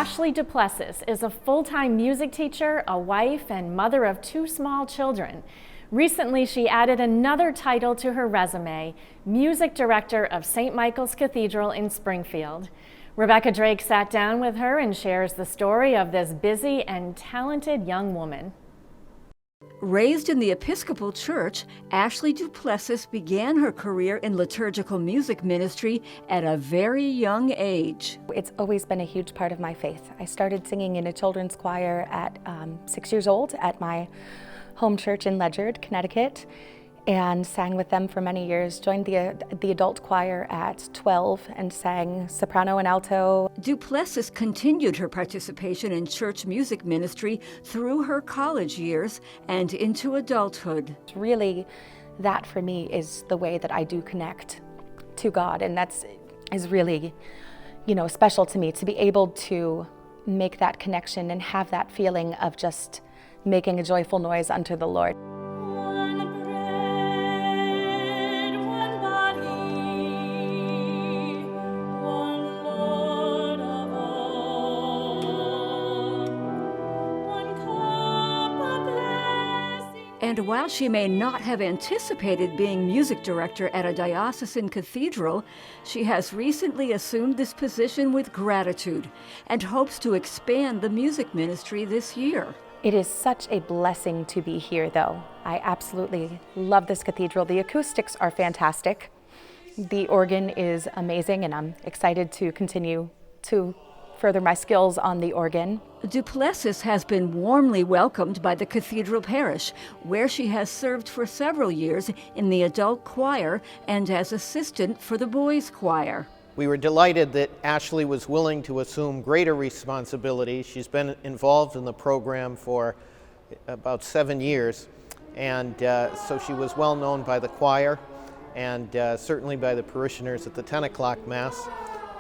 Ashley Duplessis is a full-time music teacher, a wife, and mother of 2 small children. Recently, she added another title to her resume, Music Director of St. Michael's Cathedral in Springfield. Rebecca Drake sat down with her and shares the story of this busy and talented young woman. Raised in the Episcopal Church, Ashley Duplessis began her career in liturgical music ministry at a very young age. It's always been a huge part of my faith. I started singing in a children's choir at 6 years old at my home church in Ledyard, Connecticut, and sang with them for many years. Joined the adult choir at 12 and sang soprano and alto. Duplessis continued her participation in church music ministry through her college years and into adulthood. Really, that for me is the way that I do connect to God, and is really, special to me, to be able to make that connection and have that feeling of just making a joyful noise unto the Lord. And while she may not have anticipated being music director at a diocesan cathedral, she has recently assumed this position with gratitude and hopes to expand the music ministry this year. It is such a blessing to be here, though. I absolutely love this cathedral. The acoustics are fantastic. The organ is amazing, and I'm excited to continue to further my skills on the organ. Duplessis has been warmly welcomed by the Cathedral Parish, where she has served for several years in the adult choir and as assistant for the boys' choir. We were delighted that Ashley was willing to assume greater responsibility. She's been involved in the program for about 7 years, and so she was well known by the choir and certainly by the parishioners at the 10 o'clock Mass.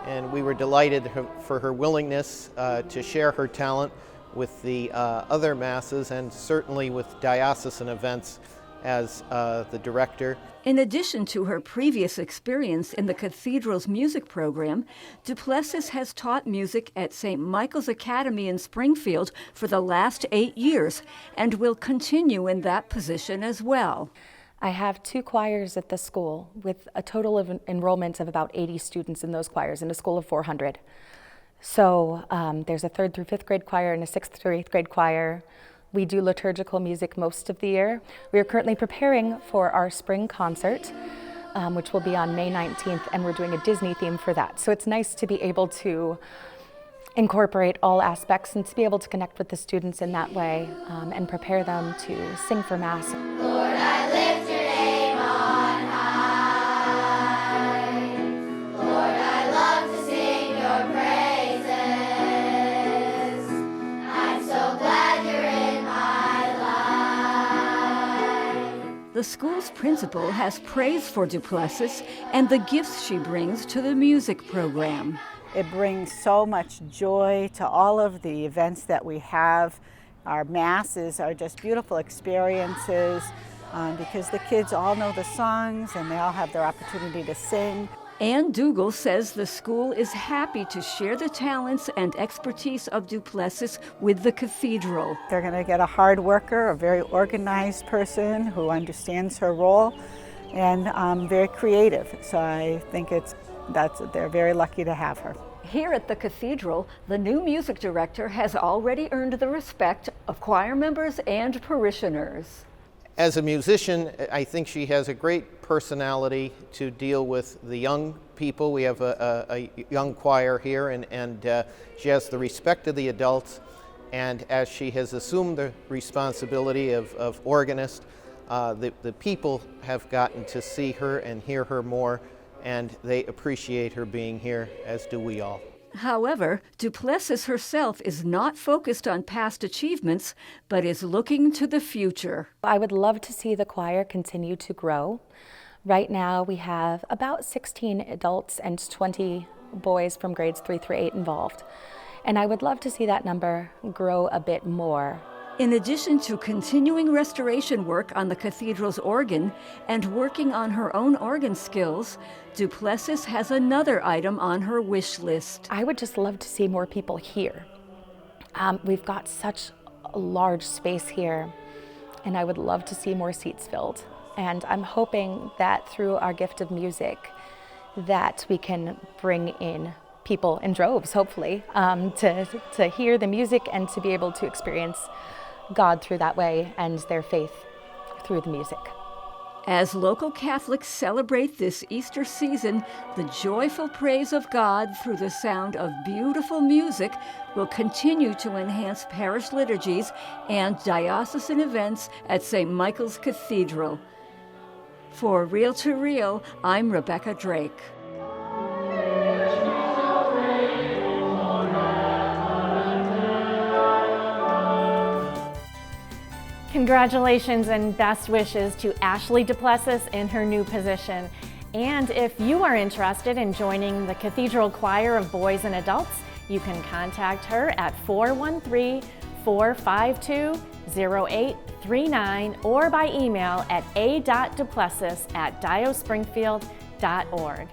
And we were delighted for her willingness to share her talent with the other masses and certainly with diocesan events as the director. In addition to her previous experience in the cathedral's music program, Duplessis has taught music at St. Michael's Academy in Springfield for the last 8 years and will continue in that position as well. I have 2 choirs at the school with a total of enrollment of about 80 students in those choirs in a school of 400. So there's a 3rd through 5th grade choir and a 6th through 8th grade choir. We do liturgical music most of the year. We are currently preparing for our spring concert, which will be on May 19th, and we're doing a Disney theme for that. So it's nice to be able to incorporate all aspects and to be able to connect with the students in that way and prepare them to sing for Mass. Lord, I lift your name on high. Lord, I love to sing your praises. I'm so glad you're in my life. The school's principal has praise for Duplessis and the gifts she brings to the music program. It brings so much joy to all of the events that we have. Our masses are just beautiful experiences because the kids all know the songs and they all have their opportunity to sing. Ann Dougal says the school is happy to share the talents and expertise of Duplessis with the cathedral. They're going to get a hard worker, a very organized person who understands her role, and very creative. So I think they're very lucky to have her. Here at the cathedral, the new music director has already earned the respect of choir members and parishioners. As a musician, I think she has a great personality to deal with the young people. We have a young choir here, and she has the respect of the adults. And as she has assumed the responsibility of organist, the people have gotten to see her and hear her more, and they appreciate her being here, as do we all. However, Duplessis herself is not focused on past achievements, but is looking to the future. I would love to see the choir continue to grow. Right now we have about 16 adults and 20 boys from grades 3 through 8 involved. And I would love to see that number grow a bit more. In addition to continuing restoration work on the cathedral's organ and working on her own organ skills, Duplessis has another item on her wish list. I would just love to see more people here. We've got such a large space here, and I would love to see more seats filled. And I'm hoping that through our gift of music, that we can bring in people in droves, hopefully, to hear the music and to be able to experience God through that way and their faith through the music. As local Catholics celebrate this Easter season, the joyful praise of God through the sound of beautiful music will continue to enhance parish liturgies and diocesan events at St. Michael's Cathedral. For Reel to Reel, I'm Rebecca Drake. Congratulations and best wishes to Ashley Duplessis in her new position. And if you are interested in joining the Cathedral Choir of Boys and Adults, you can contact her at 413-452-0839 or by email at a.duplessis@diospringfield.org.